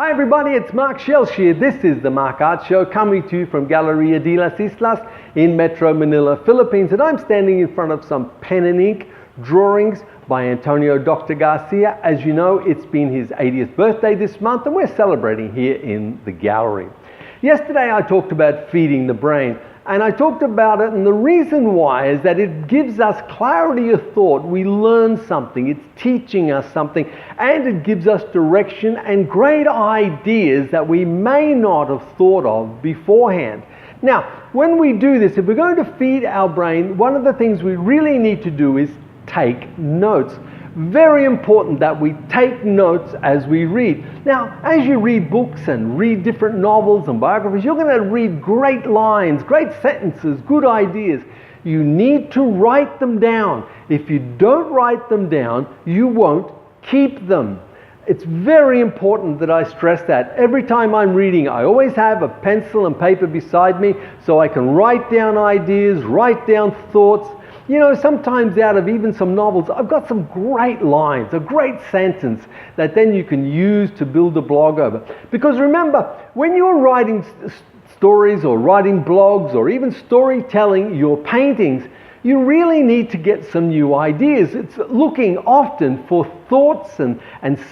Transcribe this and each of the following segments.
Hi everybody, it's Mark Shelsh here. This is the Mark Art Show coming to you from Galleria de las Islas in Metro Manila, Philippines. And I'm standing in front of some pen and ink drawings by Antonio Dr. Garcia. As you know, it's been his 80th birthday this month and we're celebrating here in the gallery. Yesterday I talked about feeding the brain. And I talked about it, and the reason why is that it gives us clarity of thought. We learn something, it's teaching us something, and it gives us direction and great ideas that we may not have thought of beforehand. Now, when we do this, if we're going to feed our brain, one of the things we really need to do is take notes. Very important that we take notes as we read. Now, as you read books and read different novels and biographies, you're going to read great lines, great sentences, good ideas. You need to write them down. If you don't write them down, you won't keep them. It's very important that I stress that. Every time I'm reading, I always have a pencil and paper beside me so I can write down ideas, write down thoughts. You know, sometimes out of even some novels, I've got some great lines, a great sentence that then you can use to build a blog over. Because remember, when you're writing stories or writing blogs or even storytelling your paintings, you really need to get some new ideas. It's looking often for thoughts and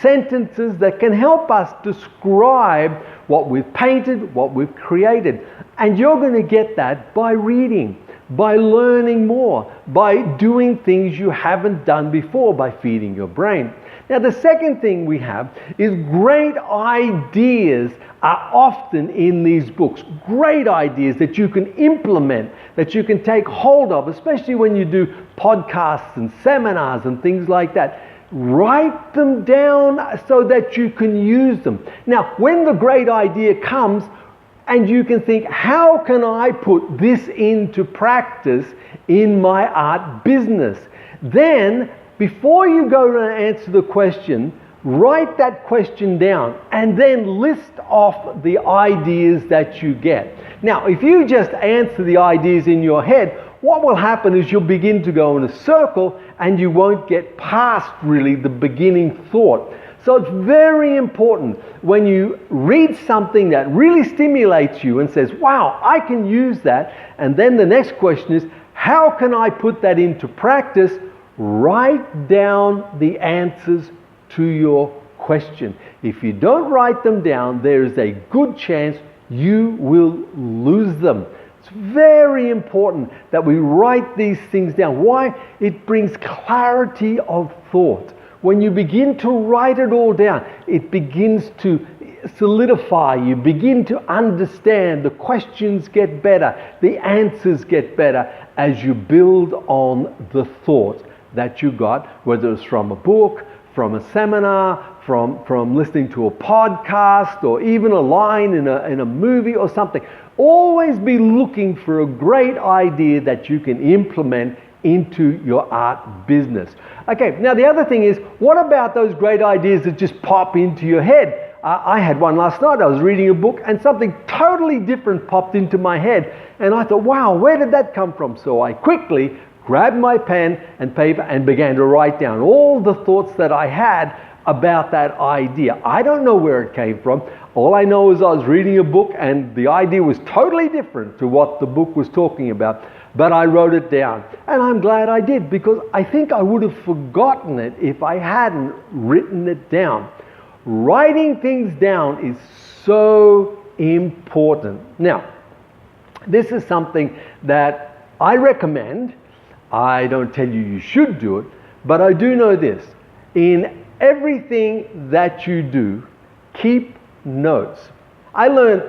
sentences that can help us describe what we've painted, what we've created. And you're going to get that by reading, by learning more, by doing things you haven't done before, by feeding your brain. Now, the second thing we have is great ideas are often in these books. Great ideas that you can implement, that you can take hold of, especially when you do podcasts and seminars and things like that. Write them down so that you can use them. Now, when the great idea comes, and you can think, how can I put this into practice in my art business? Then, before you go to answer the question, write that question down and then list off the ideas that you get. Now, if you just answer the ideas in your head, what will happen is you'll begin to go in a circle and you won't get past really the beginning thought. So it's very important when you read something that really stimulates you and says, wow, I can use that. And then the next question is, how can I put that into practice? Write down the answers to your question. If you don't write them down, there is a good chance you will lose them. It's very important that we write these things down. Why? It brings clarity of thought. When you begin to write it all down, it begins to solidify. You begin to understand. The questions get better. The answers get better as you build on the thought that you got, whether it's from a book, from a seminar, from listening to a podcast, or even a line in a movie or something. Always be looking for a great idea that you can implement into your art business. Okay, now the other thing is, what about those great ideas that just pop into your head? I had one last night. I was reading a book and something totally different popped into my head. And I thought, wow, where did that come from? So I quickly grabbed my pen and paper and began to write down all the thoughts that I had about that idea. I don't know where it came from. All I know is I was reading a book and the idea was totally different to what the book was talking about. But I wrote it down. And I'm glad I did, because I think I would have forgotten it if I hadn't written it down. Writing things down is so important. Now, this is something that I recommend. I don't tell you you should do it, but I do know this. In everything that you do, keep notes. I learned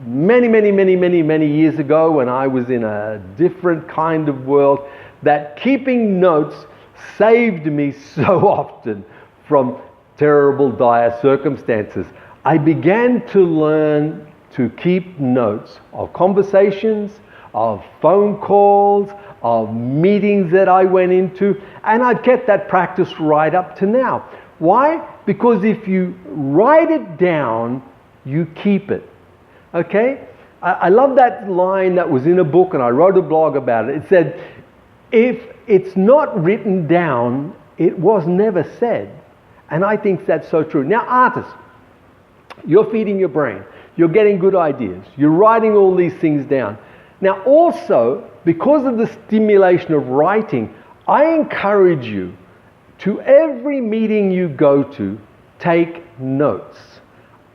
many years ago when I was in a different kind of world that keeping notes saved me so often from terrible, dire circumstances. I began to learn to keep notes of conversations, of phone calls, of meetings that I went into, and I've kept that practice right up to now. Why? Because if you write it down, you keep it. Okay? I love that line that was in a book, and I wrote a blog about it. It said, if it's not written down, it was never said. And I think that's so true. Now, artists, You're feeding your brain. You're getting good ideas. You're writing all these things down. Now also, because of the stimulation of writing, I encourage you to every meeting you go to, take notes.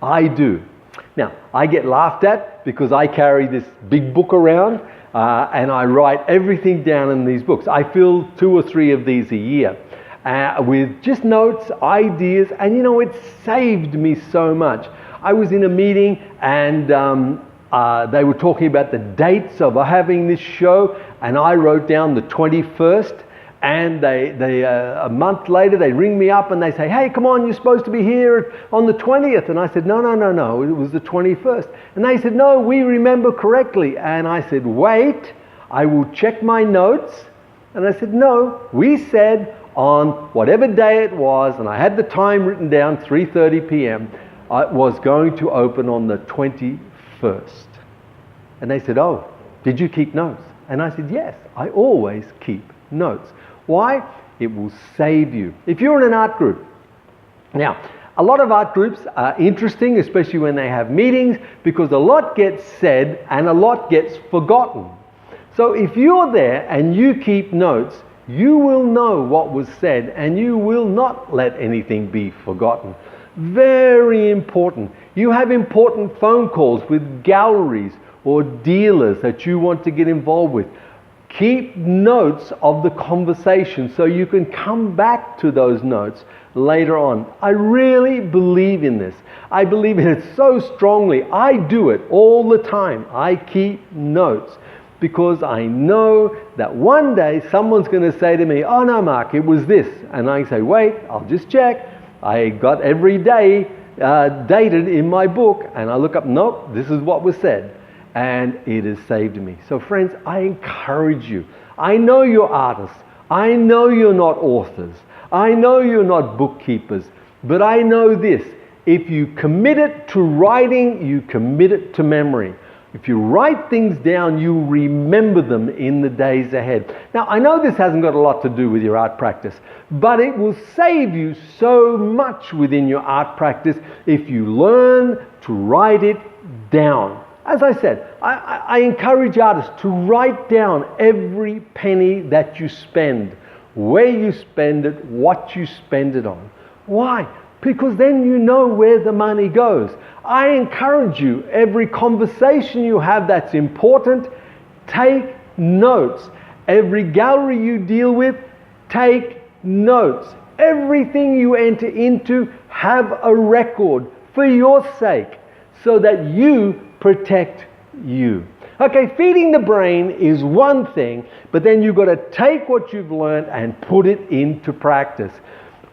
I do. Now, I get laughed at because I carry this big book around and I write everything down in these books. I fill 2 or 3 of these a year with just notes, ideas, and you know, it saved me so much. I was in a meeting and they were talking about the dates of having this show, and I wrote down the 21st. And a month later, they ring me up and they say, hey, come on, you're supposed to be here on the 20th. And I said, no, it was the 21st. And they said, no, we remember correctly. And I said, wait, I will check my notes. And I said, no, we said on whatever day it was, and I had the time written down, 3:30 p.m., I was going to open on the 21st. And they said, oh, did you keep notes? And I said, yes, I always keep notes. Why? It will save you. If you're in an art group, now, a lot of art groups are interesting, especially when they have meetings, because a lot gets said and a lot gets forgotten. So if you're there and you keep notes, you will know what was said and you will not let anything be forgotten. Very important. You have important phone calls with galleries or dealers that you want to get involved with. Keep notes of the conversation so you can come back to those notes later on. I really believe in this. I believe in it so strongly. I do it all the time. I keep notes because I know that one day someone's going to say to me, oh no, Mark, it was this. And I say, wait, I'll just check. I got every day dated in my book, and I look up, nope, this is what was said. And it has saved me. So friends, I encourage you. I know you're artists. I know you're not authors. I know you're not bookkeepers. But I know this. If you commit it to writing, you commit it to memory. If you write things down, you remember them in the days ahead. Now, I know this hasn't got a lot to do with your art practice, but it will save you so much within your art practice if you learn to write it down. As I said, I encourage artists to write down every penny that you spend, where you spend it, what you spend it on. Why? Because then you know where the money goes. I encourage you, every conversation you have that's important, take notes. Every gallery you deal with, take notes. Everything you enter into, have a record for your sake so that you protect you. Okay, feeding the brain is one thing, but then you've got to take what you've learned and put it into practice.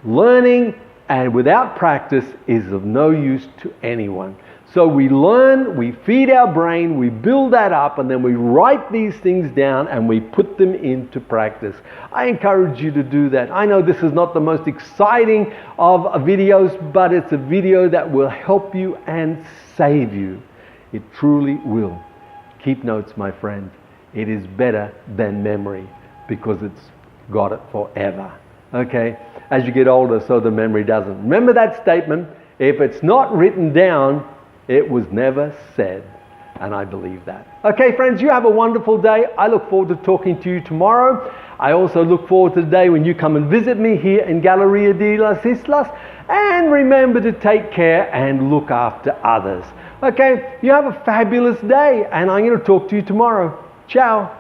Learning and without practice is of no use to anyone. So we learn, we feed our brain, we build that up, and then we write these things down and we put them into practice. I encourage you to do that. I know this is not the most exciting of videos, but it's a video that will help you and save you. It truly will. Keep notes, my friend. It is better than memory because it's got it forever. Okay? As you get older, so the memory doesn't. Remember that statement, if it's not written down, it was never said. And I believe that. Okay, friends, you have a wonderful day. I look forward to talking to you tomorrow. I also look forward to the day when you come and visit me here in Galleria de las Islas. And remember to take care and look after others. Okay, you have a fabulous day, and I'm going to talk to you tomorrow. Ciao.